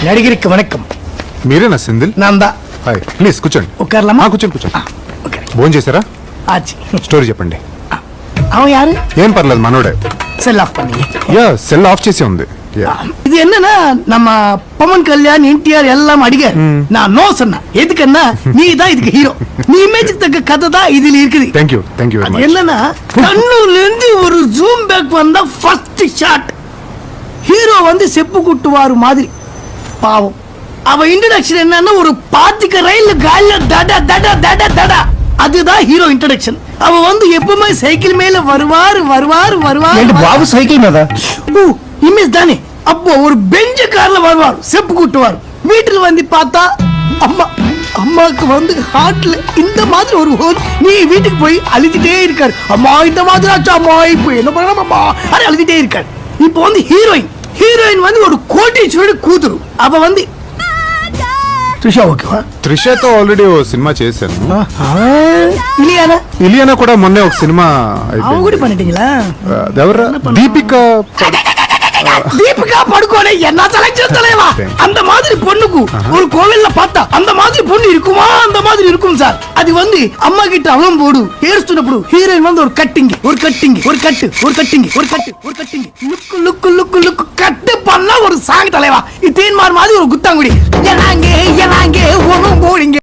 నడిగిరికి వణకం. మీరేనా Senthil? నాందా. Hi, please కూర్చోండి. ఉక్కర్లమ్మా. కూర్చోండి. ఓకే. ఫోన్ చేశారా? ఆచి. స్టోరీ చెప్పండి. அவன் யாரு? ఏం పర్లేదు, మనోడే. செல் ஆஃப் பண்ணி. యా, సెల్ ఆఫ్ చేసి ఉంది. இது என்னன்னா நம்ம பவன் கல்யாண் என்டிஆர் எல்லாம் அடிகார். நான் நோ சொன்னேன். எதுக்குன்னா நீ தான் இதுக்கு ஹீரோ. நீ இமேஜுக்கு தக்க கதை தான் இதுல இருக்குது. Thank you very much. என்னன்னா கண்ணூர்ல இருந்து ஒரு ஜூம் பேக் வந்தா ஃபர்ஸ்ட் ஷாட் ஹீரோ வந்து செப்பு குட்டுவாரு மாதிரி. பாவம் அவ இன்ட்ரோடக்ஷன் என்னன்னா ஒரு பாத்திக்க ரயில் கால்ல தட தட தட தட, அதுதான் ஹீரோ இன்ட்ரோடக்ஷன். அவ வந்து எப்பவுமே சைக்கிள் மேல வருவாரு வருவாரு வருவாரு. బాబు సైకిల్ మీద இமேஜ் தானே. அப்போ ஒரு பெஞ்ச கார்ல வருவார், செப்பு கூட்டுவார். வீட்டுல வந்து பார்த்தா அம்மா, அம்மாக்கு வந்து ஹார்ட்ல இந்த மாதிரி ஒரு ஹோல். நீ வீட்டுக்கு போய் அழுதுட்டே இருக்காரு. அம்மா இந்த மாதிரி ஆச்சா, அம்மா இப்போ என்ன பண்ணலாம் அம்மா, அது அழுதுட்டே இருக்காரு. இப்போ வந்து ஹீரோயின் வந்து ஒரு கோட்டீஸ்வரர் கூతురు. அவ வந்து த்ரிஷா. ஓகேவா? త్రిషతో ఆల్రెడీ ఓ సినిమా చేశాను. இல்லையானா? ఇలియానా కూడా మొన్నే ఒక సినిమా அவங்க கூட பண்ணிட்டீங்களா? ఎవరు? தீபிகா படுகோனே என்ன செலக்ஷன் தலைவா. அந்த மாதிரி பொண்ணுக்கு ஒரு கோவில்ல பார்த்தா அந்த மாதிரி பொண்ணு இருக்குமா? அந்த மாதிரி இருக்கும் சார். அது வந்து அம்மா கிட்ட அவன் போடு ஏறுస్తున్నప్పుడు ஹீரோயின் வந்து ஒரு கட்டிங் ஒரு கட்டிங் ஒரு கட்டு ஒரு கட்டிங் ஒரு கட்டு ஒரு cutting look look look look கட்டு பண்ண ஒரு சாங் தலைவா. இது தேன்மார் மாதிரி ஒரு குத்தாங்குடி. எனாங்கே எனாங்கே ஒண்ணும் போடிங்க.